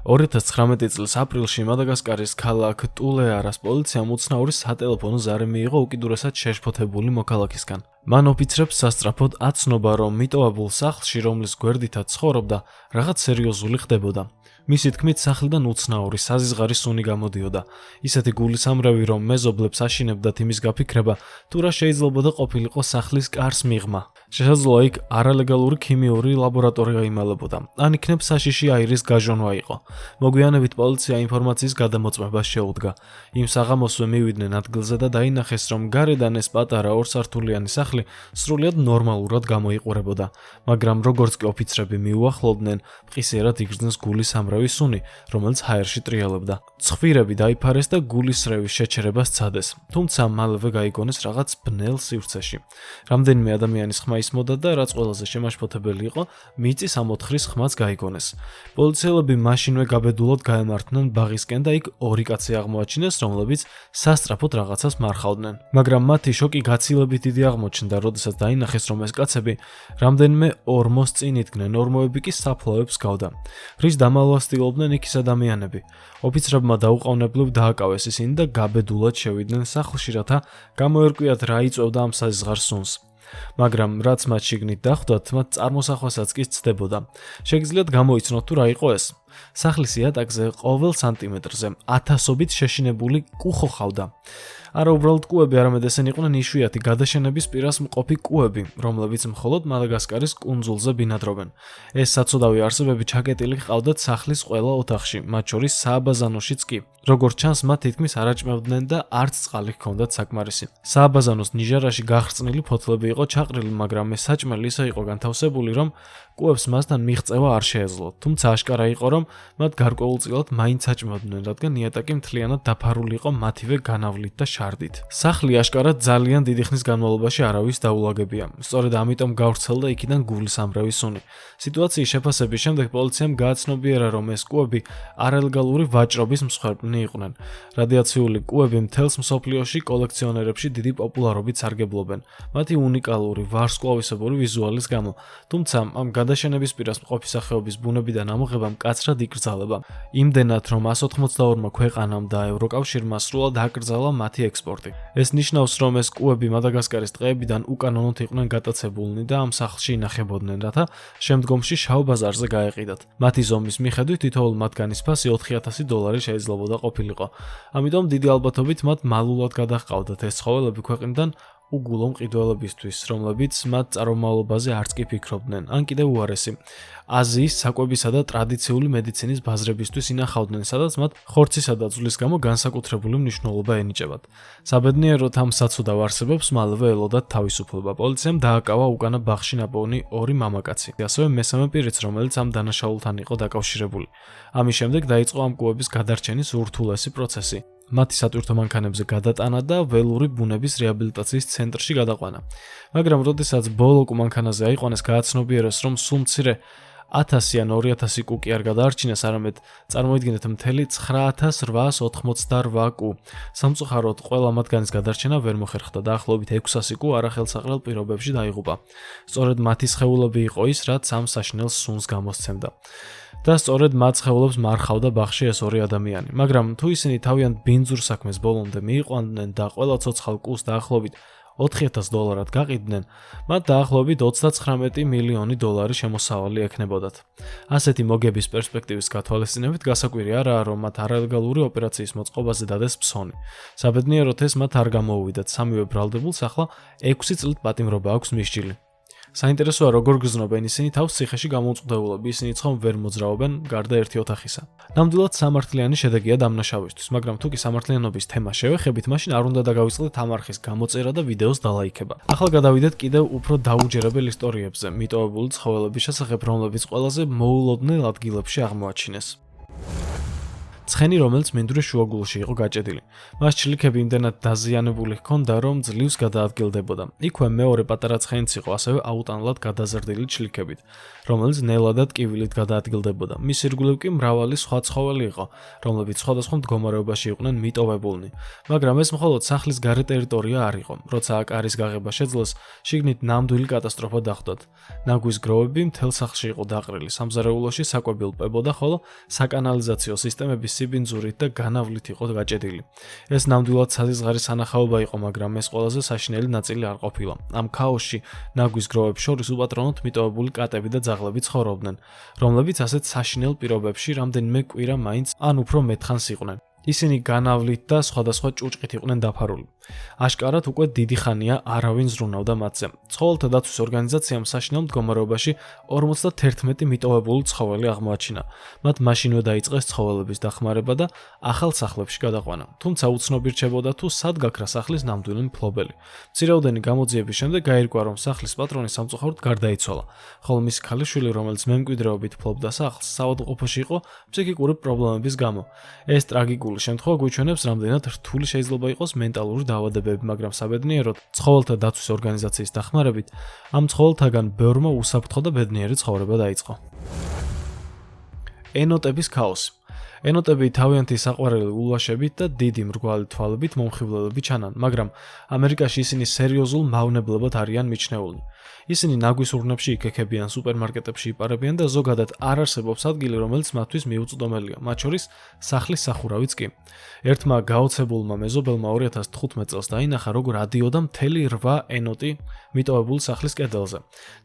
2019 წლის აპრილში მადაგასკარის ქალაქ ტულეარას პოლიციამ უცნაური სატელეფონო ზარი მიიღო უკიდურესად შეშფოთებული მოქალაქისგან. მან ოფიცრებს სასწრაფოდ აცნობა, რომ მიტოვებულ სახლში, რომლის გვერდითაც ცხოვრობდა, რაღაც სერიოზული ხდებოდა. მისი თქმით, სახლიდან უცნაური საზიზღარი სუნი გამოდიოდა. ისეთი გულისამრევი, რომ მეზობლებს აშინებდათ იმის გაფიქრება, თუ რა შეიძლებოდა ყოფილიყო სახლის კარს მიღმა. შესაძლოა იქ არალეგალური ქიმიური ლაბორატორია იმალებოდა. ან იქნებ საშიში აირის გაჟონვა იყო. მოგვიანებით პოლიცია ინფორმაციის გადამოწმებას შეუდგა. იმ საღამოსვე მივიდნენ ადგილზე და დაინახეს, რომ გარედან ეს პატარა ორსართულიანი სახლი სრულიად ნორმალურად გამოიყურებოდა. მაგრამ როგორც კი ოფიცრები მიუახლოვდნენ, მყისიერად იგრძნეს გულისამრევი სუნი, რომელიც ჰაერში ტრიალებდა. ცხვირები დაიფარეს და გულისრევის შეჩერება სცადეს, თუმცა მალევე გაიგონეს რაღაც ბნელ სივრცეში. რამდენიმე ადამიანის ხმა ისმოდა და რაც ყველაზე შემაშფოთებელი იყო, მიწის ამოთხრის ხმაც გაიგონეს. პოლიციელები მაშინვე გაბედულად გაემართნენ ბაღისკენ და იქ ორი კაცი აღმოაჩინეს, რომლებიც სასწრაფოდ რაღაცას მარხავდნენ. მაგრამ მათი შოკი გაცილებით დიდი აღმოჩნდა, როდესაც დაინახეს, რომ ეს კაცები რამდენიმე ორმოს წინ იდგნენ, ორმოები კი საფლავებს გავდა. რის დამალვას ცდილობდნენ იქ ის ადამიანები. ოფიცრებმა დაუყოვნებლივ დააკავეს ისინი და გაბედულად შევიდნენ სახლში, რათა გამოერკვიათ რა იწვევდა ამ საზღარ სუნს. მაგრამ რაც მათ შიგნით დახვდათ, მათ წარმოსახვასაც კი სცდებოდა. შეგიძლიათ გამოიცნოთ თუ რა იყო ეს. სახლის იატაკზე ყოველ სანტიმეტრზე ათასობით შეშინებული კუხო ხავდა. არა უბრალოდ კუები, არამედ ესენი იყვნენ იშვიათი გადაშენების პირას მყოფი კუები, რომლებიც მხოლოდ მადაგასკარის კუნძულზე ბინადრობენ. ეს საცოდავი არსებები ჩაკეტილი ჰყავდათ სახლის ყველა ოთახში, მათ შორის სააბაზანოშიც კი. როგორც ჩანს, მათ თითქმის არ აჭმევდნენ და არც წყალი ჰქონდათ საკმარისი. სააბაზანოს ნიჟარაში გახრწნილი ფოთლები იყო ჩაყრილი, მაგრამ ეს საჭმელი ისე იყო განთავსებული, რომ კუებს მასთან მიღწევა არ შეეძლოთ. თუმცა აშკარა იყო, რომ მათ გარკვეულწილად მაინც აჭმევდნენ, რადგან იატაკი მთლიანად დაფარული იყო მათივე განავლით და შარდით. სახლი აშკარად ძალიან დიდი ხნის განმავლობაში არავის დაულაგებია. სწორედ ამიტომ გავრცელდა იქიდან გულისამრევი სუნი. სიტუაციის შეფასების შემდეგ პოლიციამ გააცნობიერა, რომ ეს კუები არალეგალური ვაჭრობის მსხვერპლნი იყვნენ. რადიაციული კუები მთელს მსოფლიოში კოლექციონერებში დიდი პოპულარობით სარგებლობენ, მათი უნიკალური ვარსკვლავისებური ვიზუალის გამო. თუმცა ამ გადაშენების პირას მყოფი სახეობის ბუნებიდან ამოღება მკაცრად იკრძალება. იმდენად, რომ 182 ქვეყანამ და ევროკავშირმა სრულად აკრძალა მათი ექსპორტი. ეს ნიშნავს, რომ ეს კუები მადაგასკარის ტყეებიდან უკანონოდ იყვნენ გატაცებულნი და ამ სახლში ინახებოდნენ, რათა შემდგომში შავ ბაზარზე გაეყიდათ. მათი ზომის მიხედვით თითოეულ მათგანის ფასი $4,000 შეიძლებოდა ყოფილიყო. ამიტომ დიდი ალბათობით მათ მალულად გადაჰყავდათ ეს ცხოველები ქვეყნიდან უგულო მყიდველებისთვის, რომლებიც მათ წარმომავლობაზე არც კი ფიქრობდნენ, ან კიდევ უარესი, აზიის საკვებისა და ტრადიციული მედიცინის ბაზრებისთვის ინახავდნენ, სადაც მათ ხორცისა და ძვლის გამო განსაკუთრებული მნიშვნელობა ენიჭებათ. საბედნიეროდ ამ საცუდავ არსებებს მალევე ელოდათ თავისუფლება. პოლიციამ დააკავა უკანა ბაღში ნაპოვნი ორი მამაკაცი, ასევე მესამე პირიც, რომელიც ამ დანაშაულთან იყო დაკავშირებული. ამის შემდეგ დაიწყო ამ კუების გადარჩენის ურთულესი პროცესი. მათი სატვირთო მანქანებზე გადატანა და ველური ბუნების რეაბილიტაციის ცენტრში გადაყვანა. მაგრამ როდესაც ბოლო მანქანაზე აიყვანეს, გააცნობიერეს, რომ სულ მცირე 1000 ან 2000 კუ კი არ გადაარჩინეს, არამედ წარმოიდგინეთ მთელი 9888 კუ. სამწუხაროდ, ყველა მათგანის გადარჩენა ვერ მოხერხდა, დაახლოებით 600 კუ არახელსაყრელ პირობებში დაიღუპა. სწორედ მათი სხეულები იყო ის, რაც ამ საშინელ სუნს გამოსცემდა. და სწორედ მათ სხეულებს მარხავდა ბაღში ეს ორი ადამიანი. მაგრამ თუ ისინი თავიანთ ბინძურ საქმეს ბოლომდე მიიყვანდნენ და ყველა ცოცხალ კუს დაახლოებით $4,000 გაყიდნენ, მათ დაახლოებით $29 მილიონი შემოსავალი ექნებოდათ. ასეთი მოგების პერსპექტივის გათვალისწინებით გასაკვირი არაა, რომ მათ არალეგალური ოპერაციის მოწყობაზე დადეს ფსონი. საბედნიეროდ ეს მათ არ გამოუვიდათ. სამივე ბრალდებულს ახლა 6 წლით პატიმრობა აქვს მისჯილი. საინტერესოა, როგორ გრძნობენ ისინი თავს ციხეში გამოუწყდებულები, ისინი ცხომ ვერ მოძრაობენ გარდა ერთი ოთახისა. ნამდვილად სამართლიანი შედეგია დამნაშავისთვის, მაგრამ თუ კი სამართლიანობის თემა შევეხებით, მაშინ არ უნდა დაგავიწყდეთ ამ არხის გამოწერა და ვიდეოს დალაიქება. ახლა გადავიდეთ კიდევ უფრო დაუჯერებელ ისტორიებზე, მიტოვებული ცხოველების შესახებ, რომლებიც ყველაზე მოულოდნელ ადგილებში აღმოაჩინეს. ცხენი, რომელიც მინდვრის შუაგულში იყო გაჭედილი. მას ჩლიქები იმდენად დაზიანებული ჰქონდა, რომ ძლივს გადაადგილდებოდა. იქვე მეორე პატარა ცხენიც იყო, ასევე აუტანლად გადაზრდილი ჩლიქებით, რომელიც ნელა და ტკივილით გადაადგილდებოდა. მის ირგვლივ კი მრავალი სხვა ცხოველი იყო, რომლებიც სხვადასხვა მდგომარეობაში იყვნენ მიტოვებულნი. მაგრამ ეს მხოლოდ სახლის გარე ტერიტორია არ იყო. როცა აქ არის გაღება შეძლოს, შიგნით ნამდვილი კატასტროფა დახვდათ. ნაგვის გროვები მთელ სახლში იყო დაყრილი. სამზარეულოში საკვები ელპებოდა, ხოლო საკანალიზაციო სისტემები სიბინძურით და განავლით იყო გაჭედილი. ეს ნამდვილად საზღარის სანახაობა იყო, მაგრამ ეს ყველაზე საშინელი ნაწილი არ ყოფილა. ამ ქაოსში ნაგვის გროვებს შორის უპატრონოდ მიტოვებული კატები და ძაღლები ცხოვრობდნენ, რომლებიც ასეთ საშინელ პირობებში რამდენიმე კვირა მაინც ან უფრო მეტხანს იყვნენ. ისინი განავლით და სხვადასხვა ჭუჭყით იყვნენ დაფარული. აშკარად უკვე დიდი ხანია არავინ ზრუნავდა მათზე. ცხოველთა დაცვის ორგანიზაციამ საშინელ მდგომარეობაში 51 მიტოვებული ცხოველი აღმოაჩინა. მათ მაშინვე დაიწყეს ცხოველების დახმარება და ახალ სახლებში გადაყვანა. თუმცა უცნობი რჩებოდა თუ სად გაქრა სახლის ნამდვილი მფლობელი. მცირეოდენი გამოძიების შემდეგ გაირკვა, რომ სახლის პატრონი სამწუხაროდ გარდაიცვალა, ხოლო მისი ქალიშვილი, რომელიც მემკვიდრეობით ფლობდა სახლს, საავადმყოფოში იყო ფსიქიკური პრობლემების გამო. ეს ტრაგიკული შემთხვევა გვიჩვენებს, რამდენად რთული შეიძლება იყოს მენტალური დაავადებები, მაგრამ საბედნიეროდ ცხოველთა დაცვის ორგანიზაციის დახმარებით ამ ცხოველთაგან ბევრმა უსაფრთხო და ბედნიერი ცხოვრება დაიწყო. ენოტების ქაოსი. ენოტები თავიანთი საყვარელი ულვაშებით და დიდი მრგვალი თვალებით მომხიბლელები ჩანან, მაგრამ ამერიკაში ისინი სერიოზულ მავნებლებად არიან მიჩნეულნი. ისინი ნაგვის ურნებში იქექებიან, სუპერმარკეტებში იპარებიან და ზოგადად არ არსებობს ადგილი, რომელიც მათთვის მიუწვდომელია, მათ შორის სახლის სახურავიც კი. ერთმა გაოცებულმა მეზობელმა 2015 წელს დაინახა, როგორ ადიოდა მთელი 8 ენოტი მიტოვებული სახლის კედელზე.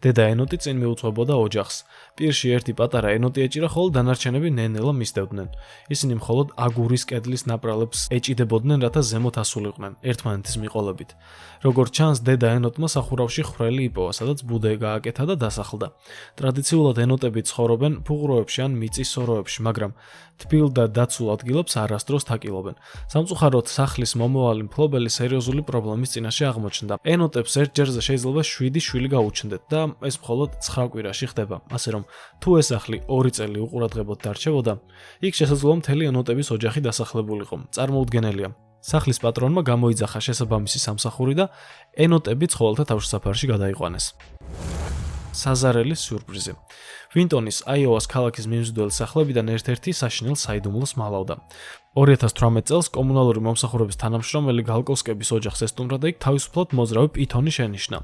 დედა ენოტი წინ მიუძღვებოდა ოჯახს. პირში ერთი პატარა ენოტი ეჭირა, ხოლო დანარჩენები ნელ-ნელა მისდევდნენ. ისინი მხოლოდ აგურის კედლის ნაპრალებს ეჭიდებოდნენ, რათა ზემოთ ასულიყვნენ, ერთმანეთის მიყოლებით. როგორც ჩანს, დედა ენოტმა სახურავში ხვრელი იპოვა, სადაც ბუდე გააკეთა და დასახლდა. ტრადიციულად ენოტები ცხოვრობენ ფუღუროებში ან მიწის სოროებში, მაგრამ თბილ და დაცულ ადგილებს არასდროს თაკილობენ. სამწუხაროდ, სახლის მომავალი მფლობელი სერიოზული პრობლემის წინაშე აღმოჩნდა. ენოტებს ერთ ჯერზე შეიძლება 7 შვილი გაუჩნდეთ და ეს მხოლოდ 9 კვირაში ხდება. ასე რომ, თუ ეს სახლი 2 წელი უყურადღებოდ დარჩებოდა, იქ შესაძლოა მთელი ენოტების ოჯახი დასახლებულიყო. წარმოუდგენელია. სახლის პატრონმა გამოიძახა შესაბამისი სამსახური და ენოტები ცხოველთა თავშესაფარში გადაიყვანეს. საზარელის სიურპრიზი. ვინტონის აიოვას ქალაქის მიმზიდველი სახლებიდან ერთ-ერთი საშინელ საიდუმლოს მალავდა. 2018 წელს კომუნალური მომსახურების თანამშრომელი გალკოვსკების ოჯახს ესტუმრა და იქ თავისუფლად მოძრავი პითონი შენიშნა.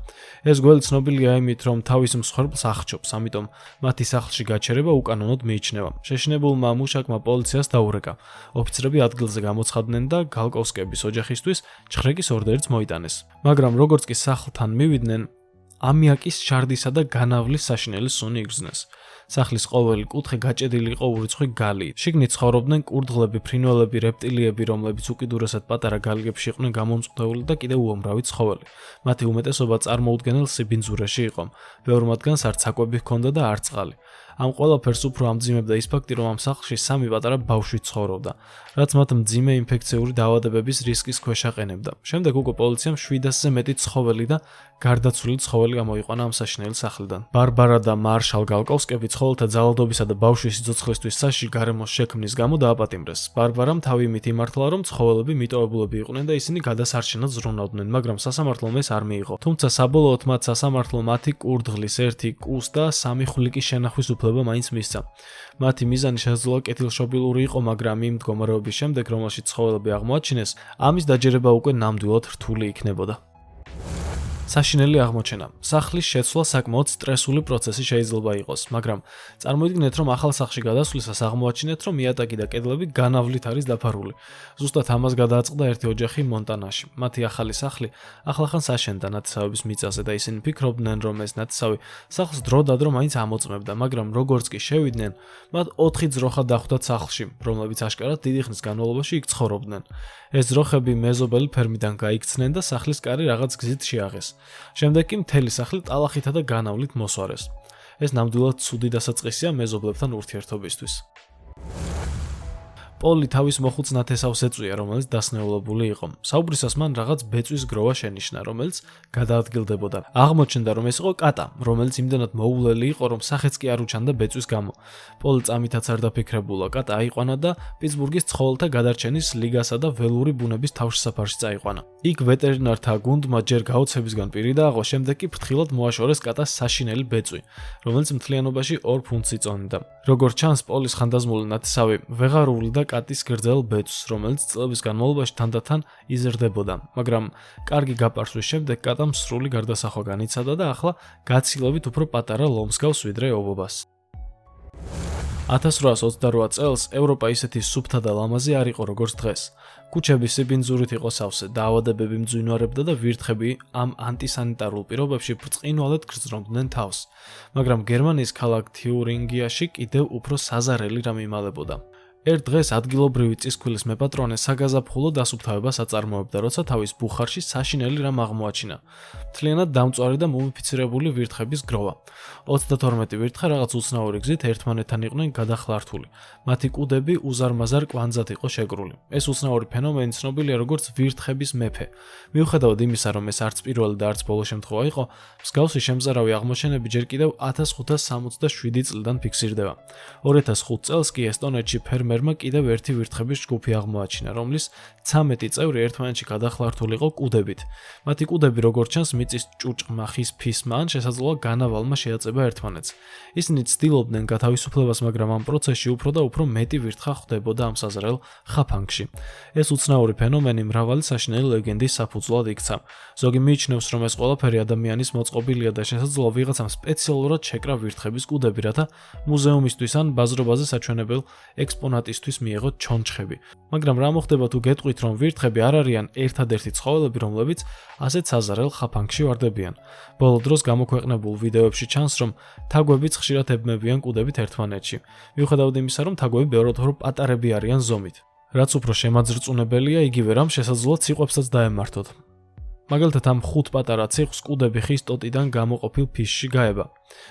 ეს გველი ცნობილია იმით, რომ თავის მსხვერპლს აღჭობს, ამიტომ მათი სახლში გაჩერება უკანონოდ მიიჩნევა. შეშინებულმა მუშაკმა პოლიციას დაურეკა. ოფიცრები ადგილზე გამოცხადდნენ და გალკოვსკების ოჯახისთვის ჩხრეკის ორდერიც მოიტანეს. მაგრამ როგორც კი სახლთან მივიდნენ, ამიაკის ჩარდისა და განავლის საშინელი სუნი იგრძნეს. სახლის ყოველი კუთხე გაჭედილი იყო ურიცხვი გალიით. შიგნით ცხოვრობდნენ კურდღლები, ფრინველები, რეპტილიები, რომლებიც უკიდურესად პატარა გალგებში იყვნენ გამომწყვდეული და კიდევ უამრავი ცხოველი. მათი უმეტესობა წარმოუდგენელ სიბინძურეში იყო. ბევრ მათგანს არც საკვები ჰქონდა და არც წყალი. ამ ყველაფერს უფრო ამძიმებდა ის ფაქტი, რომ ამ სახლში 3 პატარა ბავშვი ცხოვრობდა, რაც მათ მძიმე ინფექციური დაავადებების რისკის ქვეშ აყენებდა. შემდეგ უკვე პოლიციამ 700-ზე მეტი ცხოველი და გარდაცვლილი ცხოველი გამოიყვანა ამ საშინელი სახლიდან. ბარბარა და მარშალ გალკოვსკები ცხოველთა ძალადობისა და ბავშვის სიცოცხლისთვის საშიში გარემოს შექმნის გამო დააპატიმრეს. ბარბარამ თავი იმით იმართლა, რომ ცხოველები მიტოვებულები იყვნენ და ისინი გადასარჩენად ზრუნავდნენ, მაგრამ სასამართლომ ეს არ მიიღო. თუმცა საბოლოოდ მათ სასამართლომ 10 კურდღლის, 1 კუს და 3 ხვლიკის შენახვის უფლება მაინც მისცა. მათი მიზანი შესაძლოა კეთილშობილური იყო, მაგრამ იმ მდგომარეობის შემდეგ, რომელშიც ცხოველები აღმოაჩინეს, ამის დაჯერება უკვე ნამდვილად რთული იქნებოდა. საშინელი აღმოჩენა. სახლის შეცვლა საკმაოდ სტრესული პროცესი შეიძლება იყოს, მაგრამ წარმოიდგინეთ, რომ ახალ სახლში გადასვლისას აღმოაჩინეთ, რომ იატაკი და კედლები განავლით არის დაფარული. ზუსტად ამას გადააწყდა ერთი ოჯახი მონტანაში. მათი ახალი სახლი ახლახან საშენდა ნათესავების მიწაზე და ისინი ფიქრობდნენ, რომ ეს ნათესავი სახლს დრო-დადრო მაინც ამოწმებდა, მაგრამ როგორც კი შევიდნენ, მათ 4 ძროხა დახვდათ სახლში, რომლებიც აშკარად დიდი ხნის განმავლობაში იქ ცხოვრობდნენ. ეს ძროხები მეზობელი ფერმიდან გაიქცნენ და სახლის კარი რაღაც გზით შეაღეს. შემდეგ კი მთელი სახლი ტალახითა და განავლით მოსვარეს. ეს ნამდვილად ცუდი დასაწყისია მეზობლებთან ურთიერთობისთვის. პოლი თავის მოხუც ნათესავს ეწვია, რომელიც დასნეულებული იყო. საუბრისას მან რაღაც ბეწვის გროვა შენიშნა, რომელიც გადაადგილდებოდა. აღმოჩნდა, რომ ეს იყო კატა, რომელიც იმდენად მოულელი იყო, რომ სახეც კი არ უჩანდა ბეწვის გამო. პოლი წამითაც არ დაფიქრებულა, კატა აიყვანა და პიტსბურგის ცხოველთა გადარჩენის ლიგასა და ველური ბუნების თავშესაფარში წაიყვანა. იქ ვეტერინართა გუნდმა ჯერ გაოცებისგან პირი დააღო, შემდეგ კი ფრთხილად მოაშორეს კატას საშინელი ბეწვი, რომელიც მთლიანობაში 2 ფუნტს იწონდა. როგორც ჩანს, პოლის ხანდაზმული ნათესავი ვეღარ უვლიდა კატის გრძელ ბეწვს, რომელიც წლების განმავლობაში თანდათან იზრდებოდა, მაგრამ კარგი გაპარსვის შემდეგ კატამ სრული გარდასახვა განიცადა და ახლა გაცილებით უფრო პატარა ლომს გავს ვიდრე ობობას. 1828 წელს ევროპა ისეთი სუფთა და ლამაზი არ იყო როგორც დღეს. ქუჩები სიბინძურით იყო სავსე, დაავადებები მძვინვარებდა და ვირთხები ამ ანტისანიტარულ პირობებში ბრწყინვალედ გრძნობდნენ თავს. მაგრამ გერმანიის ქალაქ თიურინგიაში კიდევ უფრო საზარელი რამ იმალებოდა. ერთ დღეს ადგილობრივი წისქვილის მეპატრონე საგაზაფხულო დასუფთავებას აწარმოებდა, როცა თავის ბუხარში საშინელი რამ აღმოაჩინა. მთლიანად დამწვარი და მუმიფიცირებული ვირთხების გროვა. 32 ვირთხე რაღაც უცნაური გზით ერთმანეთთან იყვნენ გადახლართული. მათი კუდები უზარმაზარ კვანძად იყო შეკრული. ეს უცნაური ფენომენი ცნობილია როგორც ვირთხების მეფე. მიუხედავად იმისა, რომ ეს არც პირველი და არც ბოლო შემთხვევა იყო, მსგავსი შემზარავი აღმოჩენები ჯერ კიდევ 1567 წლიდან ფიქსირდება. 2005 წელს კი ესტონეთში ფერმერმა კიდევ ერთი ვირთხების ჯგუფი აღმოაჩინა, რომლის 13 წევრი ერთმანეთში გადახლართული იყო კუდებით. მათი კუდები, როგორც ჩანს, მიწის ჭუჭყმა, ხის ფისმა ან შესაძლოა განავალმა შეაწება ერთმანეთს. ისინი ცდილობდნენ გათავისუფლებას, მაგრამ ამ პროცესში უფრო და უფრო მეტი ვირთხა ხვდებოდა ამ საზრელ ხაფანგში. ეს უცნაური ფენომენი მრავალი საშინელი ლეგენდის საფუძვლად იქცა. ზოგი მიიჩნევს, რომ ეს ყველაფერი ადამიანის მოწყობილია და შესაძლოა ვიღაცამ სპეციალურად შეკრა ვირთხების კუდები, რათა მუზეუმისთვის ან ბაზრობაზე საჩვენებელ ექსპონატისთვის მიეღოთ ჩონჩხები. მაგრამ რა მოხდება თუ გეტყვით, რომ ვირთხები არ არიან ერთადერთი ცხოველები, რომლებიც ასეთ საზარელ ხაფანგში ვარდებიან. ბოლო დროს გამოქვეყნებულ ვიდეოებში ჩანს, რომ თაგვებიც ხშირად ებმებიან კუდებით ერთმანეთში. მიუხედავად იმისა, რომ თაგვები ბევრად უფრო პატარები არიან ზომით. რაც უფრო შემაძრწუნებელია, იგივე რამ შესაძლოა ციყვებსაც დაემართოთ. მაგალითად, ამ 5 პატარა ციყვს კუდები ხის ტოტიდან გამოყოფილ ფისში გაება,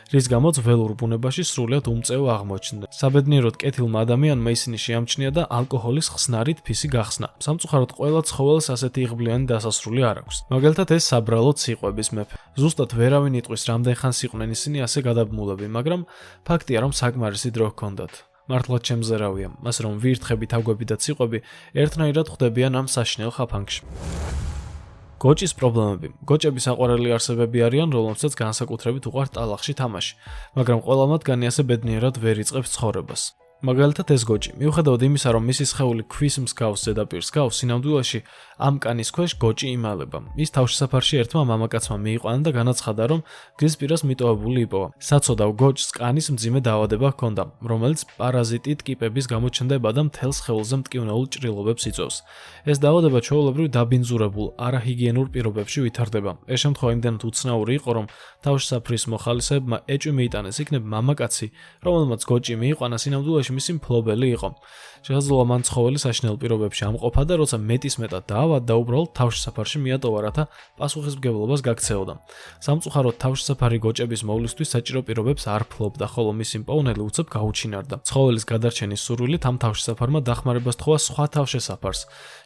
რის გამოც ველურ ბუნებაში სრულიად უმწეო აღმოჩნდა. საბედნიეროდ კეთილმა ადამიანმა ისინი შეამჩნია და ალკოჰოლის ხსნარით ფისი გახსნა. სამწუხაროდ ყველა ცხოველს ასეთი იღბლიანი დასასრული არ აქვს. მაგალითად, ეს საბრალო ციყვების მეფე. ზუსტად ვერავინ იტყვის, რამდენ ხანს იყვნენ ისინი ასე გადაბმულები, მაგრამ ფაქტია, რომ საკმარისი დრო ჰქონდათ. მართლაც შემზერავია, ასე რომ ვირთხები, თაგვები და ციყვები ერთნაირად ხვდებიან ამ საშინელ ხაფანგში. გოჭის პრობლემები. გოჭები საყვარელი არსებები არიან, რომლებსაც განსაკუთრებით უყვართ ტალახში თამაში, მაგრამ ყველა მათგანი ასე ბედნიერად ვერ იწყებს ცხოვრებას. მაგალითად, ეს გოჭი, მიუხედავად იმისა, რომ მისი სხეული ქვის მსგავს ზედაპირს გავს, სინამდვილეში ამ კანის ქვეშ გოჭი იმალება. ის თავშესაფარში ერთმა მამაკაცმა მიიყვანა და განაცხადა, რომ გზის პირას მიტოვებული იპოვა. საცოდავ გოჭს კანის მძიმე დაავადება ჰქონდა, რომელიც პარაზიტით კიპების გამო ჩნდება და მთელ სხეულზე მტკივნეულ ჭრილობებს იწვევს. ეს დაავადება ჩვეულებრივ დაბინძურებულ, არაჰიგიენურ პირობებში ვითარდება. ეს შემთხვევა იმდენად უცნაური იყო, რომ თავშესაფრის მოხალისეებმა ეჭვი მიიტანეს იქნებ მამაკაცი, რომელმაც გოჭი მიიყვანა, სინამდვილეში მისი მფლობელი იყო. შესაძლოა მან ცხოველი საშინელ პირობებში ამყოფა და როცა მეტისმეტად დაავადდა, უბრალოდ თავშესაფარში მიატოვა, რათა პასუხისმგებლობას გაქცეოდა. სამწუხაროდ თავშესაფარი გოჭების მოვლისთვის საჭირო პირობებს არ ფლობდა, ხოლო მისი მპოვნელი უცებ გაუჩინარდა. ცხოველის გადარჩენის სურვილით ამ თავშესაფარმა დახმარებას თხოვა სხვა თავშესაფარს.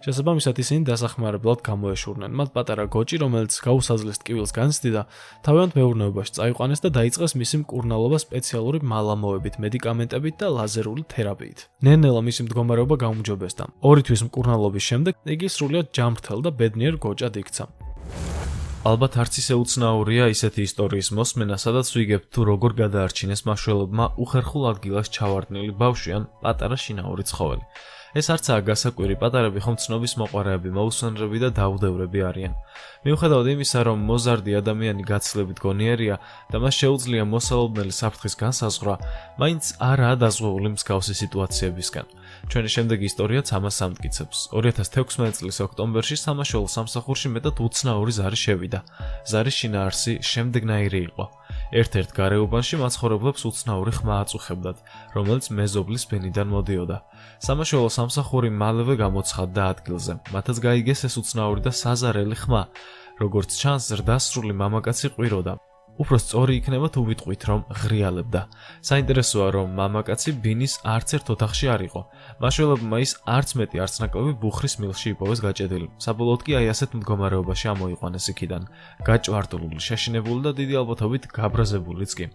შესაბამისად, ისინი დასახმარებლად გამოეშურნენ. მათ პატარა გოჭი, რომელიც გაუსაძლეს ტკივილს განცდიდა, თავიანთ მეურნეობაში წაიყვანეს და დაიწყეს მისი მკურნალობა სპეციალური მალამოებით, მედიკამენტებით და ლაზერული თერაპიით. ნელ-ნელა მისი მდგომარეობა გაუმჯობესდა. 2 თვის მკურნალობის შემდეგ იგი სრულიად ჯანმრთელ და ბედნიერ გოჭად იქცა. ალბათ არც ისე უცნაურია ისეთი ისტორიის მოსმენა, სადაც ვიგებთ თუ როგორ გადაარჩინეს მაშველებმა უხერხულ ადგილას ჩავარდნილი ბავშვი ან პატარა შინაური ცხოველი. ეს არცაა გასაკვირი, პატარები ხომ ცნობის მოყვარეები, მოუსვენრები და დაუდევრები არიან. მიუხედავად იმისა, რომ მოზარდი ადამიანი გაცილებით გონიერია და მას შეუძლია მოსალოდნელი საფრთხის განსაზღვრა, მაინც არაა დაზღვეული მსგავსი სიტუაციებისგან. ჩვენი შემდეგი ისტორიაც ამას ამტკიცებს. 2016 წლის ოქტომბერში სამაშველო სამსახურში მეტად უცნაური ზარი შევიდა. ზარის შინაარსი შემდეგნაირი იყო. ერთ-ერთ გარეუბანში მაცხოვრებლებს უცნაური ხმა აწუხებდათ, რომელიც მეზობლის ბენიდან მოდიოდა. სამაშველო სამსახური მალევე გამოცხადდა ადგილზე. მათაც გაიგეს ეს უცნაური და საზარელი ხმა. როგორც ჩანს, ზრდასრული მამაკაცი ყვიროდა. უფრო სწორი იქნება თუ ვიტყვით, რომ ღრიალებდა. საინტერესოა, რომ მამაკაცი ბინის არც ერთ ოთახში არ იყო. მაშველებმა ის არც მეტი არც ნაკლები ბუხრის მილში იპოვეს გაჭედილი. საბოლოოდ კი აი ასეთ მდგომარეობაში ამოიყვანეს იქიდან. გაჭვარტული, შეშინებული და დიდი ალბათობით გაბრაზებულიც კი.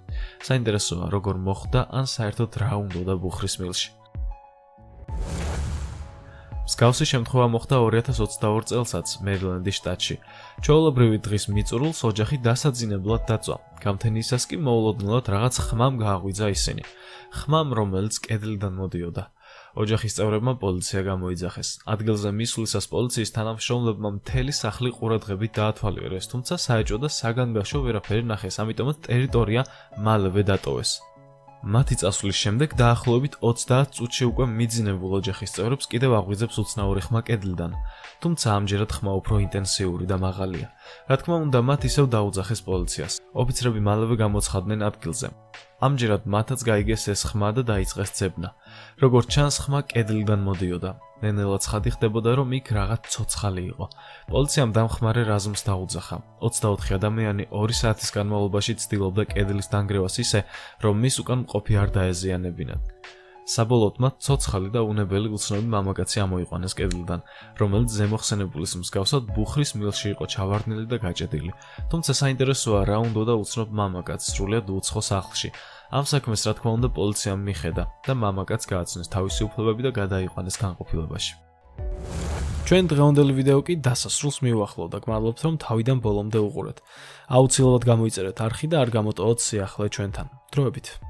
საინტერესოა, როგორ მოხდა ან საერთოდ რა უნდოდა ბუხრის მილში. მსგავსი შემთხვევა მოხდა 2022 წელსაც მერილენდის შტატში. ჩვეულებრივი დღის მიწურულს ოჯახი დასაძინებლად დაწვა. გამთენიისას კი მოულოდნელად რაღაც ხმამ გააღვიძა ისინი. ხმამ, რომელიც კედლიდან მოდიოდა. ოჯახის წევრებმა პოლიცია გამოიძახეს. ადგილზე მისვლისას პოლიციის თანამშრომლებმა მთელი სახლი ყურადღებით დაათვალიერეს, თუმცა საეჭვო და საგანგაშო ვერაფერი ნახეს, ამიტომაც ტერიტორია მალევე დატოვეს. მათი წასვლის შემდეგ დაახლოებით 30 წუთში უკვე მიძინებულ ოჯახის წევრებს კიდევ აღვიძებს უცნაური ხმა კედლიდან, თუმცა ამჯერად ხმა უფრო ინტენსიური და მაღალია. რა თქმა უნდა, მათ ისევ დაუძახეს პოლიციას. ოფიცრები მალევე გამოცხადდნენ ადგილზე. ამჯერად მათაც გაიგეს ეს ხმა და დაიწყეს ძებნა. როგორც ჩანს, ხმა კედლიდან მოდიოდა. ნენელა ცხადი ხდებოდა, რომ იქ რაღაც ცოცხალი იყო. პოლიციამ დამხმარე რაზმს დაუძახა. 24 ადამიანი 2 საათის განმავლობაში ცდილობდა კედლის დანგრევას ისე, რომ მის უკან მყოფი არ დაეზიანებინათ. საბოლოოდ მათ ცოცხალი და უნებელი უცნობი მამაკაცი ამოიყვანეს კედლიდან, რომელიც ზემოხსენებულის მსგავსად ბუხრის მილში იყო ჩავარდნილი და გაჭედილი. თუმცა საინტერესოა, რა უნდოდა უცნობ მამაკაცს სრულიად უცხო სახლში. ამ საქმეს რა თქმა უნდა პოლიციამ მიხედა და მამაკაცს გააცნეს თავისი უფლებები და გადაიყვანეს განყოფილებაში. ჩვენ დღევანდელი ვიდეო კი დასასრულს მივუახლოვდა. გმადლობთ, რომ თავიდან ბოლომდე უყურეთ. აუცილებლად გამოიწერეთ არხი და არ გამოტოვოთ სიახლე ჩვენთან. დროებით.